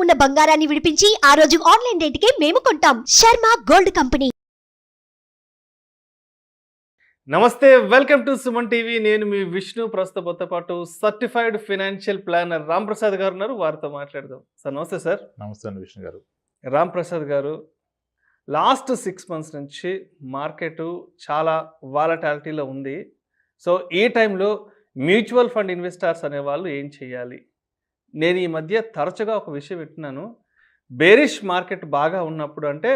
ఉన్న బంగారాన్ని విడిపించి ఆ రోజు ఆన్లైన్ రేటుకే మేము కొంటాం. Sharma gold company. నమస్తే, వెల్కమ్ టు సుమన్ టీవీ. నేను మీ విష్ణు. ప్రస్తుతంతో పాటు certified financial planner Ram Prasad గారు ఉన్నారు. వారితో మాట్లాడదాం. సార్ నమస్తే. సార్ నమస్తే అండి విష్ణు గారు. రామ్ ప్రసాద్ గారు, లాస్ట్ 6 months నుంచి మార్కెట్ చాలా వాలటాలిటీలో ఉంది. సో ఈ టైంలో మ్యూచువల్ ఫండ్ ఇన్వెస్టర్స్ అనేవాళ్ళు ఏం చేయాలి? నేను ఈ మధ్య తరచుగా ఒక విషయం వింటున్నాను. బేరిష్ మార్కెట్ బాగా ఉన్నప్పుడు, అంటే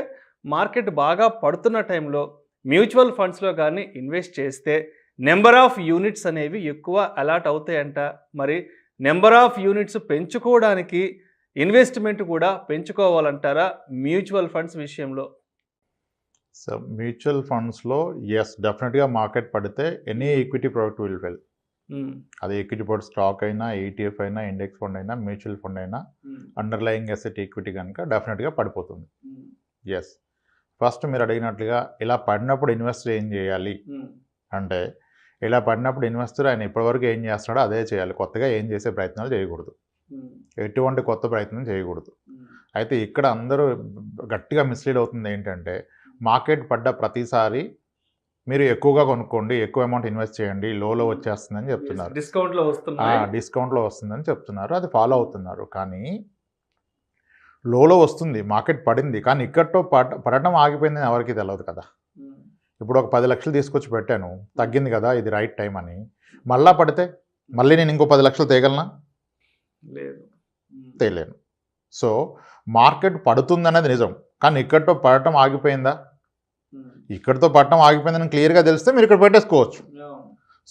మార్కెట్ బాగా పడుతున్న టైంలో మ్యూచువల్ ఫండ్స్లో కానీ ఇన్వెస్ట్ చేస్తే నెంబర్ ఆఫ్ యూనిట్స్ అనేవి ఎక్కువ అలాట్ అవుతాయంట. మరి నెంబర్ ఆఫ్ యూనిట్స్ పెంచుకోవడానికి ఇన్వెస్ట్మెంట్ కూడా పెంచుకోవాలంటారా మ్యూచువల్ ఫండ్స్ విషయంలో? సో మ్యూచువల్ ఫండ్స్లో ఎస్, డెఫినెట్గా మార్కెట్ పడితే any equity product will well. అది ఈక్విటీ ప్రోడక్ట్ స్టాక్ అయినా, ఈటీఎఫ్ అయినా, ఇండెక్స్ ఫండ్ అయినా, మ్యూచువల్ ఫండ్ అయినా, అండర్లయింగ్ అసెట్ ఈక్విటీ కనుక డెఫినెట్గా పడిపోతుంది. ఎస్, ఫస్ట్ మీరు అడిగినట్లుగా ఇలా పడినప్పుడు ఇన్వెస్టర్ ఏం చేయాలి అంటే, ఇలా పడినప్పుడు ఇన్వెస్టర్ ఆయన ఇప్పటివరకు ఏం చేస్తాడో అదే చేయాలి. కొత్తగా ఏం చేసే ప్రయత్నాలు చేయకూడదు, ఎటువంటి కొత్త ప్రయత్నం చేయకూడదు. అయితే ఇక్కడ అందరూ గట్టిగా మిస్లీడ్ అవుతుంది ఏంటంటే, మార్కెట్ పడ్డ ప్రతిసారి మీరు ఎక్కువగా కొనుక్కోండి, ఎక్కువ అమౌంట్ ఇన్వెస్ట్ చేయండి, లోలో వచ్చేస్తుందని చెప్తున్నారు, డిస్కౌంట్లో వస్తుందని చెప్తున్నారు. అది ఫాలో అవుతున్నారు. కానీ లోలో వస్తుంది, మార్కెట్ పడింది, కానీ ఇక్కడతో పడటం ఆగిపోయిందని ఎవరికి తెలియదు కదా. ఇప్పుడు ఒక 10 లక్షలు తీసుకొచ్చి పెట్టాను, తగ్గింది కదా, ఇది రైట్ టైం అని. మళ్ళా పడితే మళ్ళీ నేను ఇంకో 10 లక్షలు తేగలనా? తేలేను. సో మార్కెట్ పడుతుందనేది నిజం, కానీ ఇక్కడితో పడటం ఆగిపోయిందా? ఇక్కడితో పడటం ఆగిపోయిందని క్లియర్గా తెలిస్తే మీరు ఇక్కడ పెట్టేసుకోవచ్చు.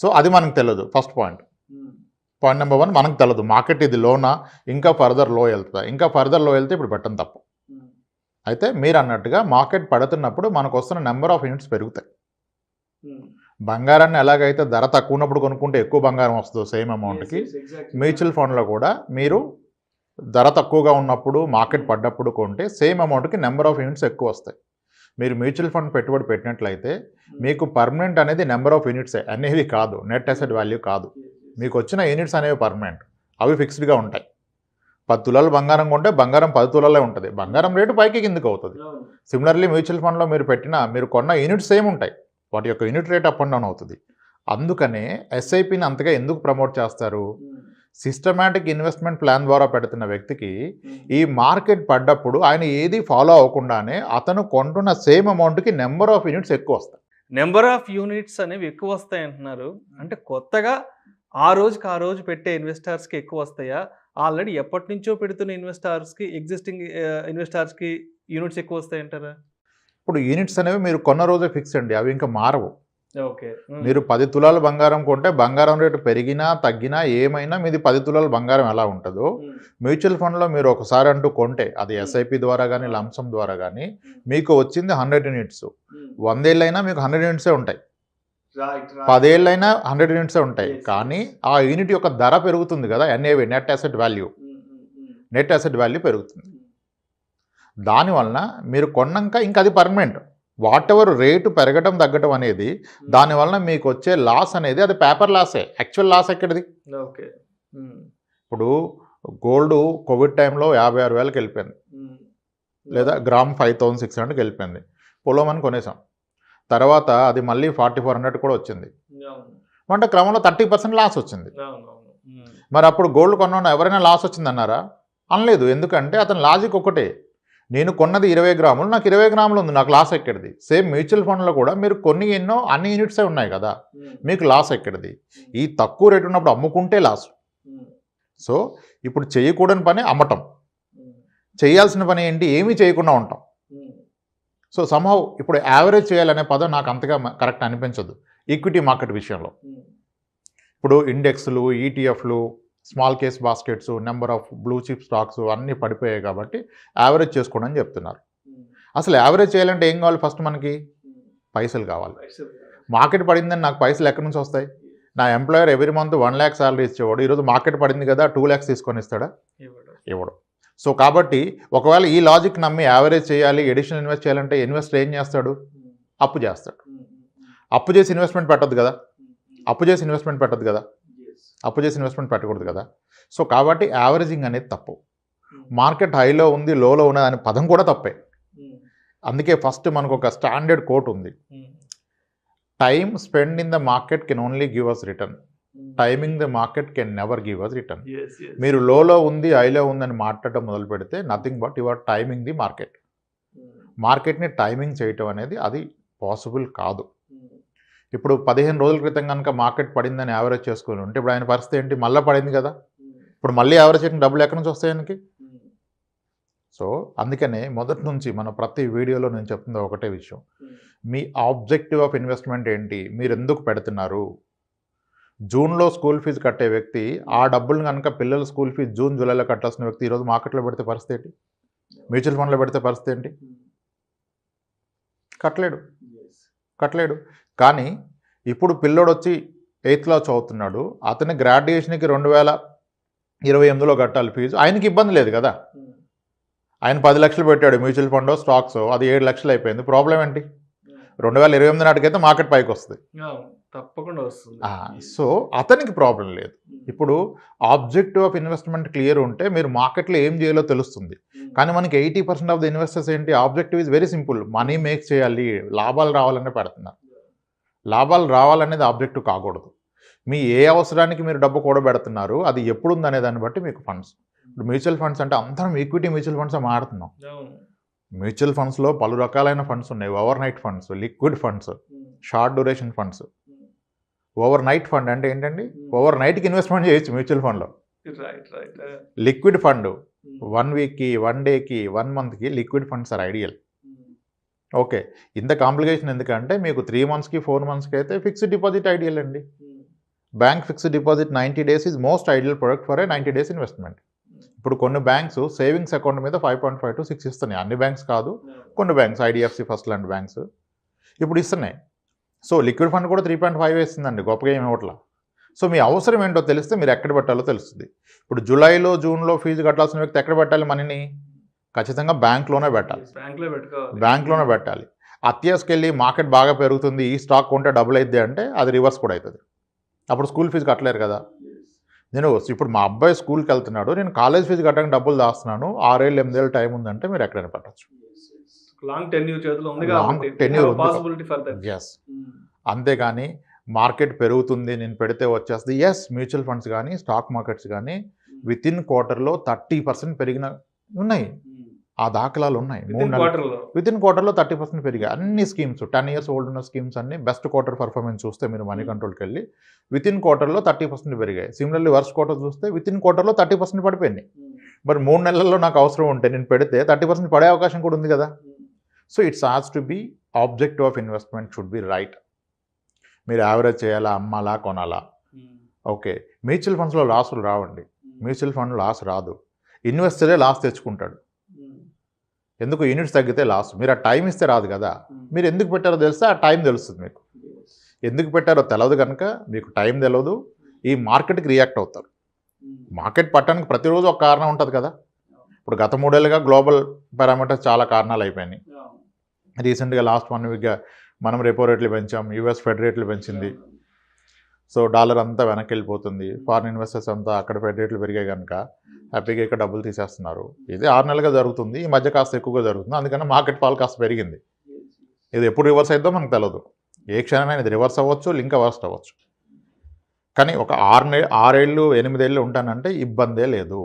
సో అది మనకు తెలియదు. ఫస్ట్ పాయింట్ నెంబర్ 1, మనకు తెలియదు మార్కెట్ ఇది లోనా, ఇంకా ఫర్దర్ లో వెళ్తుందా. ఇంకా ఫర్దర్ లో వెళ్తే ఇప్పుడు పెట్టడం తప్పు. అయితే మీరు అన్నట్టుగా మార్కెట్ పడుతున్నప్పుడు మనకు వస్తున్న నెంబర్ ఆఫ్ యూనిట్స్ పెరుగుతాయి. బంగారాన్ని ఎలాగైతే ధర తక్కువ ఉన్నప్పుడు కొనుక్కుంటే ఎక్కువ బంగారం వస్తుందో సేమ్ అమౌంట్కి, మ్యూచువల్ ఫండ్లో కూడా మీరు ధర తక్కువగా ఉన్నప్పుడు మార్కెట్ పడ్డప్పుడు కొంటే సేమ్ అమౌంట్కి నెంబర్ ఆఫ్ యూనిట్స్ ఎక్కువ వస్తాయి. మీరు మ్యూచువల్ ఫండ్ పెట్టుబడి పెట్టినట్లయితే మీకు పర్మనెంట్ అనేది నెంబర్ ఆఫ్ యూనిట్సే అనేవి కాదు, నెట్ అసెట్ వాల్యూ కాదు. మీకు వచ్చిన యూనిట్స్ అనేవి పర్మనెంట్, అవి ఫిక్స్డ్గా ఉంటాయి. 10 తులాలు బంగారం కొంటే బంగారం 10 తులాలే ఉంటుంది, బంగారం రేటు పైకి కిందకి అవుతుంది. సిమిలర్లీ మ్యూచువల్ ఫండ్లో మీరు కొన్న యూనిట్స్ సేమ్ ఉంటాయి, వాటి యొక్క unit rate up and down అవుతుంది. అందుకనే ఎస్ఐపిని అంతగా ఎందుకు ప్రమోట్ చేస్తారు? సిస్టమాటిక్ ఇన్వెస్ట్మెంట్ ప్లాన్ ద్వారా పెడుతున్న వ్యక్తికి ఈ మార్కెట్ పడ్డప్పుడు ఆయన ఏది ఫాలో అవ్వకుండానే అతను కొంటున్న సేమ్ అమౌంట్కి నెంబర్ ఆఫ్ యూనిట్స్ ఎక్కువ వస్తాయి. నెంబర్ ఆఫ్ యూనిట్స్ అనేవి ఎక్కువ వస్తాయి అంటున్నారు. అంటే కొత్తగా ఆ రోజు పెట్టే ఇన్వెస్టర్స్కి ఎక్కువ వస్తాయా? ఆల్రెడీ ఎప్పటి నుంచో పెడుతున్న ఇన్వెస్టర్స్కి, ఎగ్జిస్టింగ్ ఇన్వెస్టర్స్కి యూనిట్స్ ఎక్కువ వస్తాయి అంటారా? ఇప్పుడు యూనిట్స్ అనేవి మీరు కొన్న రోజే ఫిక్స్ అండి, అవి ఇంకా మారవు. ఓకే, మీరు 10 తులాల బంగారం కొంటే బంగారం రేటు పెరిగినా తగ్గినా ఏమైనా మీది 10 తులాల బంగారం ఎలా ఉంటుందో, మ్యూచువల్ ఫండ్లో మీరు ఒకసారి అంటూ కొంటే అది ఎస్ఐపి ద్వారా కానీ లంసమ్ ద్వారా కానీ మీకు వచ్చింది 100 యూనిట్స్. 100 ఏళ్ళైనా మీకు 100 యూనిట్సే ఉంటాయి, 10 ఏళ్ళైనా 100 యూనిట్సే ఉంటాయి. కానీ ఆ యూనిట్ యొక్క ధర పెరుగుతుంది కదా, ఎన్ఏవి, నెట్ అసెట్ వాల్యూ పెరుగుతుంది. దానివలన మీరు కొన్నాక ఇంకా అది పర్మనెంట్. వాట్ ఎవర్ రేటు పెరగటం తగ్గటం అనేది, దానివలన మీకు వచ్చే లాస్ అనేది అది పేపర్ లాసే. యాక్చువల్ లాస్ ఎక్కడిది? ఓకే, ఇప్పుడు గోల్డ్ కోవిడ్ టైంలో 56,000కి వెళ్ళిపోయింది, లేదా గ్రామ్ 5,600కి వెళ్ళిపోయింది. పొలమని కొనేసాం, తర్వాత అది మళ్ళీ 4,400 కూడా వచ్చింది. అంటే క్రమంలో 30% లాస్ వచ్చింది. మరి అప్పుడు గోల్డ్ కొన్న ఎవరైనా లాస్ వచ్చిందన్నారా? అనలేదు. ఎందుకంటే అతని లాజిక్ ఒకటే, నేను కొన్నది 20 గ్రాములు, నాకు 20 గ్రాములు ఉంది, నాకు లాస్ ఎక్కడిది? సేమ్ మ్యూచువల్ ఫండ్లో కూడా మీరు అన్ని యూనిట్సే ఉన్నాయి కదా, మీకు లాస్ ఎక్కడిది? ఈ తక్కువ రేటు ఉన్నప్పుడు అమ్ముకుంటే లాస్. సో ఇప్పుడు చేయకూడని పని అమ్మటం, చేయాల్సిన పని ఏంటి? ఏమీ చేయకుండా ఉంటాం. సో సమ్హౌ ఇప్పుడు యావరేజ్ చేయాలనే పదం నాకు అంతగా కరెక్ట్ అనిపించదు ఈక్విటీ మార్కెట్ విషయంలో. ఇప్పుడు ఇండెక్స్లు, ఈటీఎఫ్లు, small case baskets, number of blue chip stocks అన్నీ పడిపోయాయి కాబట్టి యావరేజ్ చేసుకోండి అని చెప్తున్నారు. అసలు యావరేజ్ చేయాలంటే ఏం కావాలి? ఫస్ట్ మనకి పైసలు కావాలి. మార్కెట్ పడిందని నాకు పైసలు ఎక్కడి నుంచి వస్తాయి? నా employer every month 1 lakh salary ఇచ్చేవాడు, ఈరోజు మార్కెట్ పడింది కదా 2 lakhs తీసుకొని ఇస్తాడా? ఇవ్వడు. సో కాబట్టి ఒకవేళ ఈ లాజిక్ నమ్మి యావరేజ్ చేయాలి, ఎడిషనల్ ఇన్వెస్ట్ చేయాలంటే ఇన్వెస్టర్ ఏం చేస్తాడు? అప్పు చేస్తాడు. అప్పు చేసి ఇన్వెస్ట్మెంట్ పెట్టద్దు కదా, అప్పు చేసి ఇన్వెస్ట్మెంట్ పెట్టకూడదు కదా. సో కాబట్టి యావరేజింగ్ అనేది తప్పు. మార్కెట్ హైలో ఉంది, లోలో ఉన్నది అనే పదం కూడా తప్పే. అందుకే ఫస్ట్ మనకు ఒక స్టాండర్డ్ కోట్ ఉంది, time spend in the market can only give us return, timing the market can never give us return. మీరు లోలో ఉంది హైలో ఉందని మాట్లాడటం మొదలు పెడితే nothing but your timing the market. మార్కెట్ని టైమింగ్ చేయటం అనేది అది పాసిబుల్ కాదు. ఇప్పుడు 15 రోజుల క్రితం కనుక మార్కెట్ పడిందని యావరేజ్ చేసుకుని ఉంటే ఇప్పుడు ఆయన పరిస్థితి ఏంటి? మళ్ళీ పడింది కదా, ఇప్పుడు మళ్ళీ యావరేజ్ చేయడం డబ్బులు ఎక్కడి నుంచి వస్తాయి ఆయనకి? సో అందుకనే మొదటి నుంచి మన ప్రతి వీడియోలో నేను చెప్తుంది ఒకటే విషయం, మీ ఆబ్జెక్టివ్ ఆఫ్ ఇన్వెస్ట్మెంట్ ఏంటి, మీరు ఎందుకు పెడుతున్నారు? జూన్లో స్కూల్ ఫీజు కట్టే వ్యక్తి ఆ డబ్బులు కనుక పిల్లల స్కూల్ ఫీజు జూన్ జూలైలో కట్టాల్సిన వ్యక్తి ఈరోజు మార్కెట్లో పెడితే పరిస్థితి ఏంటి? మ్యూచువల్ ఫండ్లో పెడితే పరిస్థితి ఏంటి? కట్టలేడు. కానీ ఇప్పుడు పిల్లోడు వచ్చి 8th క్లాస్ చదువుతున్నాడు, అతని గ్రాడ్యుయేషన్కి 2028లో కట్టాలి ఫీజు, ఆయనకి ఇబ్బంది లేదు కదా. ఆయన 10 లక్షలు పెట్టాడు మ్యూచువల్ ఫండ్ స్టాక్స్, అది 7 లక్షలు అయిపోయింది. ప్రాబ్లం ఏంటి? 2028 నాటికైతే మార్కెట్ పైకి వస్తుంది, తప్పకుండా వస్తుంది. సో అతనికి ప్రాబ్లం లేదు. ఇప్పుడు ఆబ్జెక్టివ్ ఆఫ్ ఇన్వెస్ట్మెంట్ క్లియర్ ఉంటే మీరు మార్కెట్లో ఏం చేయాలో తెలుస్తుంది. కానీ మనకి 80% ఆఫ్ ద ఇన్వెస్టర్స్ ఏంటి, objective is very simple, money make చేయాలి, లాభాలు రావాలనే పెడుతున్నారు. లాభాలు రావాలనేది ఆబ్జెక్టివ్ కాకూడదు. మీ ఏ అవసరానికి మీరు డబ్బు కూడబెడుతున్నారు అది ఎప్పుడు ఉందనే దాన్ని బట్టి మీకు ఫండ్స్. ఇప్పుడు మ్యూచువల్ ఫండ్స్ అంటే అందరం ఈక్విటీ మ్యూచువల్ ఫండ్స్ మాడుతున్నాం. మ్యూచువల్ ఫండ్స్లో పలు రకాలైన ఫండ్స్ ఉన్నాయి, over night funds, liquid funds, short duration funds. Over night fund అంటే ఏంటండి? ఓవర్ నైట్కి ఇన్వెస్ట్మెంట్ చేయొచ్చు మ్యూచువల్ ఫండ్లో. లిక్విడ్ ఫండ్ 1 వీక్కి 1 డేకి 1 మంత్కి liquid funds are ideal. Okay, ఇంత కాంప్లికేషన్ ఎందుకంటే మీకు 3 మంత్స్కి 4 మంత్స్కి అయితే ఫిక్స్డ్ డిపాజిట్ ఐడియల్ అండి. Bank fixed deposit 90 days is most ideal product for a 90 days investment. ఇప్పుడు కొన్ని బ్యాంక్స్ సేవింగ్స్ అకౌంట్ మీద 5.5 to 6 ఇస్తున్నాయి. అన్ని బ్యాంక్స్ కాదు, కొన్ని బ్యాంక్స్, ఐడిఎఫ్సి ఫస్ట్ లాంటి బ్యాంక్స్ ఇప్పుడు ఇస్తున్నాయి. సో లిక్విడ్ ఫండ్ కూడా 3.5 వేస్తుందండి, గొప్పగా ఏమి ఇవ్వట్లా. సో మీ అవసరం ఏంటో తెలిస్తే మీరు ఎక్కడ పెట్టాలో తెలుస్తుంది. ఇప్పుడు జూలైలో జూన్లో ఫీజు కట్టాల్సిన వ్యక్తి ఎక్కడ పెట్టాలి మనీని? ఖచ్చితంగా బ్యాంక్లోనే పెట్టాలి. బ్యాంక్లోనే పెట్టాలి. అత్యాసకెళ్ళి మార్కెట్ బాగా పెరుగుతుంది, ఈ స్టాక్ కొంటే డబుల్ అవుద్ది అంటే అది రివర్స్ కూడా అవుతుంది. అప్పుడు స్కూల్ ఫీజు కట్టలేరు కదా. నేను ఇప్పుడు మా అబ్బాయి స్కూల్కి వెళ్తున్నాడు, నేను కాలేజ్ ఫీజు కట్టడానికి డబ్బులు దాస్తున్నాను, 6 ఏళ్ళు 8 ఏళ్ళు టైం ఉందంటే మీరు ఎక్కడైనా పెట్టచ్చు. అంతేగాని మార్కెట్ పెరుగుతుంది నేను పెడితే వచ్చేస్తుంది. ఎస్, మ్యూచువల్ ఫండ్స్ కానీ స్టాక్ మార్కెట్స్ కానీ విత్ ఇన్ క్వార్టర్లో 30% పెరిగిన ఉన్నాయి, ఆ దాఖలాలు ఉన్నాయి. విత్ ఇన్ క్వార్టర్లో 30% పెరిగాయి. అన్ని స్కీమ్స్ 10 years ఓల్డ్ ఉన్న స్కీమ్స్ అన్ని బెస్ట్ క్వార్టర్ పర్ఫార్మెన్స్ చూస్తే మీరు మనీ కంట్రోల్కి వెళ్ళి విత్ ఇన్ క్వార్టర్లో 30% పెరిగాయి. సిమిలర్లీ వర్స్ట్ క్వార్టర్ చూస్తే విత్ ఇన్ క్వార్టర్లో 30% పడిపోయింది. మరి 3 నెలల్లో నాకు అవసరం ఉంటే నేను పెడితే 30% పడే అవకాశం కూడా ఉంది కదా. So it's has to be objective of investment should be right. మీరు యావరేజ్ చేయాలా, అమ్మాలా, కొనాలా? ఓకే, మ్యూచువల్ ఫండ్స్లో లాసులు రావండి. మ్యూచువల్ ఫండ్ లాస్ రాదు, ఇన్వెస్టరే లాస్ తెచ్చుకుంటాడు. ఎందుకు? యూనిట్స్ తగ్గితే లాస్. మీరు ఆ టైం ఇస్తే రాదు కదా. మీరు ఎందుకు పెట్టారో తెలిస్తే ఆ టైం తెలుస్తుంది. మీకు ఎందుకు పెట్టారో తెలియదు కనుక మీకు టైం తెలియదు, ఈ మార్కెట్కి రియాక్ట్ అవుతారు. మార్కెట్ పట్టడానికి ప్రతిరోజు ఒక కారణం ఉంటుంది కదా. ఇప్పుడు గత 3 ఏళ్ళుగా గ్లోబల్ పారామీటర్స్ చాలా కారణాలు అయిపోయినాయి. రీసెంట్గా లాస్ట్ 1 weekగా మనం రెపో రేట్లు పెంచాం, యూఎస్ ఫెడ్ రేట్లు పెంచింది. సో డాలర్ అంతా వెనక్కి వెళ్ళిపోతుంది. ఫారిన్ ఇన్వెస్టర్స్ అంతా అక్కడ ఫెడ్ రేట్లు పెరిగాయి కనుక హ్యాపీగా ఇక్కడ డబ్బులు తీసేస్తున్నారు. ఇది 6 నెలలుగా జరుగుతుంది, ఈ మధ్య కాస్త ఎక్కువగా జరుగుతుంది. అందుకని మార్కెట్ ఫాల్ కాస్త పెరిగింది. ఇది ఎప్పుడు రివర్స్ అయిద్దో మనకు తెలియదు. ఏ క్షణమైనా ఇది రివర్స్ అవ్వచ్చు, లింక్ వర్స్ట్ అవ్వచ్చు. కానీ ఒక 6 ఏళ్ళు 8 ఏళ్ళు ఉంటానంటే ఇబ్బందే లేదు.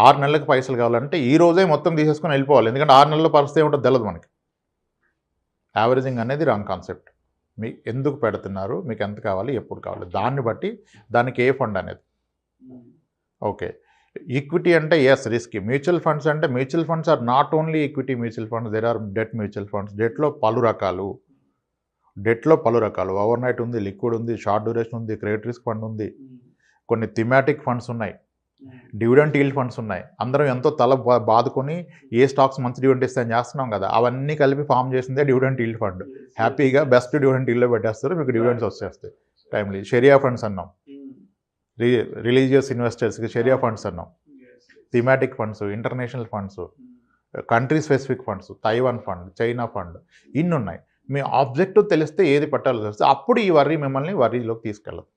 6 నెలలకు పైసలు కావాలంటే ఈ రోజే మొత్తం తీసేసుకొని వెళ్ళిపోవాలి. ఎందుకంటే 6 నెలల పరిస్థితి ఏమిటో తెలియదు మనకి. యావరేజింగ్ అనేది రాంగ్ కాన్సెప్ట్. మీకు ఎందుకు పెడుతున్నారు, మీకు ఎంత కావాలి, ఎప్పుడు కావాలి, దాన్ని బట్టి దానికి ఏ ఫండ్ అనేది. ఓకే, ఈక్విటీ అంటే ఎస్ రిస్క్. మ్యూచువల్ ఫండ్స్ అంటే mutual funds are not only equity mutual funds, there are debt mutual funds. డెట్లో పలు రకాలు, ఓవర్ నైట్ ఉంది, లిక్విడ్ ఉంది, షార్ట్ డ్యూరేషన్ ఉంది, క్రెడిట్ రిస్క్ ఫండ్ ఉంది, కొన్ని థిమాటిక్ ఫండ్స్ ఉన్నాయి, డివిడెంట్ ఈల్డ్ ఫండ్స్ ఉన్నాయి. అందరం ఎంతో తల బాదుకొని ఏ స్టాక్స్ మంచి డివిడెంట్ ఇస్తాయని చేస్తున్నాం కదా, అవన్నీ కలిపి ఫామ్ చేసిందే డివిడెంట్ ఈల్డ్ ఫండ్. హ్యాపీగా బెస్ట్ డివిడెంట్ ఈల్డ్లో పెట్టేస్తారు, మీకు డివిడెంట్స్ వచ్చేస్తాయి టైమ్లీ. షరియా ఫండ్స్ అన్నాం, రిలీజియస్ ఇన్వెస్టర్స్కి షరియా ఫండ్స్ అన్నాం, thematic funds, international funds, country specific funds, Taiwan fund, China fund, ఇన్ని ఉన్నాయి. మీ ఆబ్జెక్టివ్ తెలిస్తే ఏది పట్టాలో తెలిస్తే అప్పుడు ఈ వర్రీ మిమ్మల్ని వర్రీలోకి తీసుకెళ్ళదు.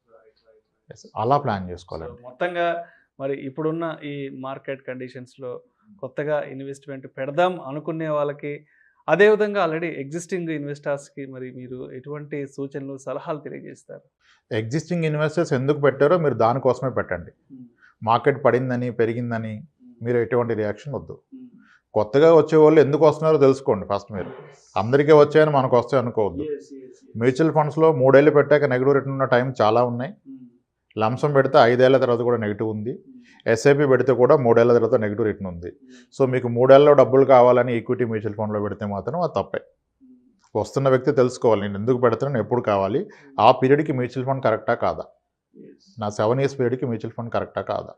అలా ప్లాన్ చేసుకోవాలి. మొత్తంగా మరి ఇప్పుడున్న ఈ మార్కెట్ కండిషన్స్లో కొత్తగా ఇన్వెస్ట్మెంట్ పెడదాం అనుకునే వాళ్ళకి, అదేవిధంగా ఆల్రెడీ ఎగ్జిస్టింగ్ ఇన్వెస్టర్స్కి మరి మీరు ఎటువంటి సూచనలు, సలహాలు తెలియజేస్తారు? ఎగ్జిస్టింగ్ ఇన్వెస్టర్స్ ఎందుకు పెట్టారో మీరు దానికోసమే పెట్టండి. మార్కెట్ పడిందని, పెరిగిందని మీరు ఎటువంటి రియాక్షన్ వద్దు. కొత్తగా వచ్చే వాళ్ళు ఎందుకు వస్తున్నారో తెలుసుకోండి ఫస్ట్ మీరు. అందరికీ వచ్చాయని మనకు వస్తాయి అనుకోవద్దు. మ్యూచువల్ ఫండ్స్లో 3 ఏళ్ళు పెట్టాక నెగిటివ్ రిటర్న్ ఉన్న టైం చాలా ఉన్నాయి. లంసం పెడితే 5 ఏళ్ల తర్వాత కూడా నెగిటివ్ ఉంది. ఎస్ఐపి పెడితే కూడా 3 ఏళ్ల తర్వాత నెగిటివ్ రిటర్న్ ఉంది. సో మీకు 3 ఏళ్ళలో డబ్బులు కావాలని ఈక్విటీ మ్యూచువల్ ఫండ్లో పెడితే మాత్రం అది తప్పే. వస్తున్న వ్యక్తి తెలుసుకోవాలి, నేను ఎందుకు పెడతాను, ఎప్పుడు కావాలి, ఆ పీరియడ్కి మ్యూచువల్ ఫండ్ కరెక్టా కాదా, నా 7 ఇయర్స్ పీరియడ్కి మ్యూచువల్ ఫండ్ కరెక్టా కాదా.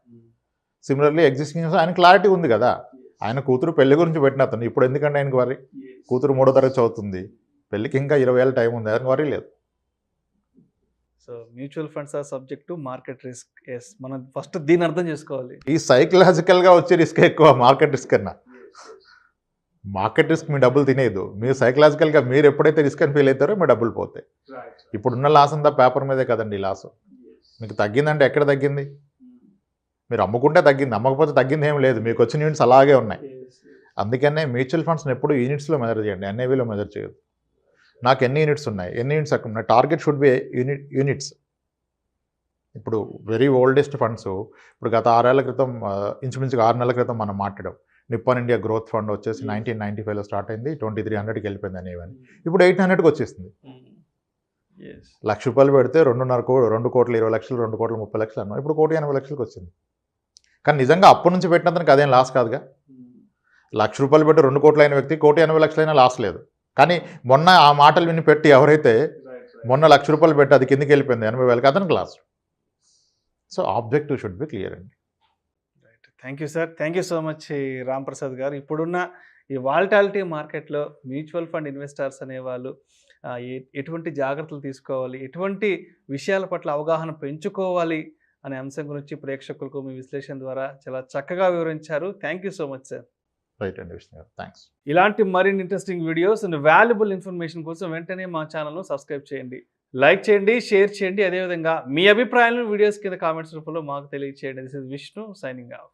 సిమిలర్లీ ఎగ్జిస్టింగ్ ఆయన క్లారిటీ ఉంది కదా, ఆయన కూతురు పెళ్లి గురించి పెట్టిన అతను ఇప్పుడు ఎందుకంటే ఆయనకు వరి, కూతురు 3వ తరగతి చదువుతుంది, పెళ్ళికి ఇంకా 20 ఏళ్ళ టైం ఉంది, ఆయనకు వరి లేదు. So mutual funds are subject to market risk. Yes, మనం ఫస్ట్ దీన్ని అర్థం చేసుకోవాలి. ఈ సైకలాజికల్గా వచ్చే రిస్క్ ఎక్కువ మార్కెట్ రిస్క్ కన్నా. మార్కెట్ రిస్క్ మీ డబ్బులు తినేదు, మీరు సైకలాజికల్గా మీరు ఎప్పుడైతే రిస్క్ అని ఫీల్ అవుతారో మీ డబ్బులు పోతాయి. ఇప్పుడున్న లాస్ అంతా పేపర్ మీదే కదండి లాస్. మీకు తగ్గిందంటే ఎక్కడ తగ్గింది, మీరు అమ్ముకుంటే తగ్గింది, అమ్మకపోతే తగ్గింది ఏం లేదు, మీకు వచ్చిన యూనిట్స్ అలాగే ఉన్నాయి. అందుకనే మ్యూచువల్ ఫండ్స్ని ఎప్పుడు యూనిట్స్లో మెజర్ చేయండి, ఎన్ఏవిలో మెజర్ చేయదు. నాకు ఎన్ని యూనిట్స్ ఉన్నాయి, ఎన్ని యూనిట్స్ అక్కడ ఉన్నాయి, టార్గెట్ షుడ్ బి యూనిట్స్. ఇప్పుడు వెరీ ఓల్డెస్ట్ ఫండ్స్ ఇప్పుడు గత 6 ఏళ్ల క్రితం, ఇంచుమించుగా 6 నెలల క్రితం మనం మాట్లాడాం. నిప్పాన్ ఇండియా గ్రోత్ ఫండ్ వచ్చేసి 1995లో స్టార్ట్ అయింది, 2300కి వెళ్ళిపోయింది అనేవని. ఇప్పుడు 800కి వచ్చేసింది. ₹1,00,000 పెడితే 2 కోట్ల 20 లక్షలు, 2 కోట్ల 30 లక్షలు అన్నాం, ఇప్పుడు 1,80,00,000కి వచ్చింది. కానీ నిజంగా అప్పటి నుంచి పెట్టినందుకు అదేం లాస్ కాదుగా. ₹1,00,000 పెట్టి 2 కోట్లు అయిన వ్యక్తి 1,80,00,000 అయినా లాస్ లేదు. కానీ మొన్న ఆ మాటలు విని పెట్టి ఎవరైతే మొన్న ₹1,00,000 పెట్టి అది కిందకి వెళ్ళిపోయింది 80,000కి, అతనికి loss. So objective should be clear అండి. Right, thank you sir, thank you so much Ram Prasad garu. ఇప్పుడున్న ఈ వాలటాలిటీ మార్కెట్లో మ్యూచువల్ ఫండ్ ఇన్వెస్టర్స్ అనేవాళ్ళు ఎటువంటి జాగ్రత్తలు తీసుకోవాలి, ఎటువంటి విషయాల పట్ల అవగాహన పెంచుకోవాలి అనే అంశం గురించి ప్రేక్షకులకు మీ విశ్లేషణ ద్వారా చాలా చక్కగా వివరించారు. Thank you so much sir. Right అండి విష్ణు గారు, థ్యాంక్స్. ఇలాంటి మరిన్ని interesting videos and valuable information కోసం వెంటనే మా ఛానల్ను సబ్స్క్రైబ్ చేయండి, లైక్ చేయండి, షేర్ చేయండి. అదేవిధంగా మీ అభిప్రాయాలను వీడియోస్ కింద కామెంట్స్ రూపంలో మాకు తెలియజేయండి. This is Vishnu signing off.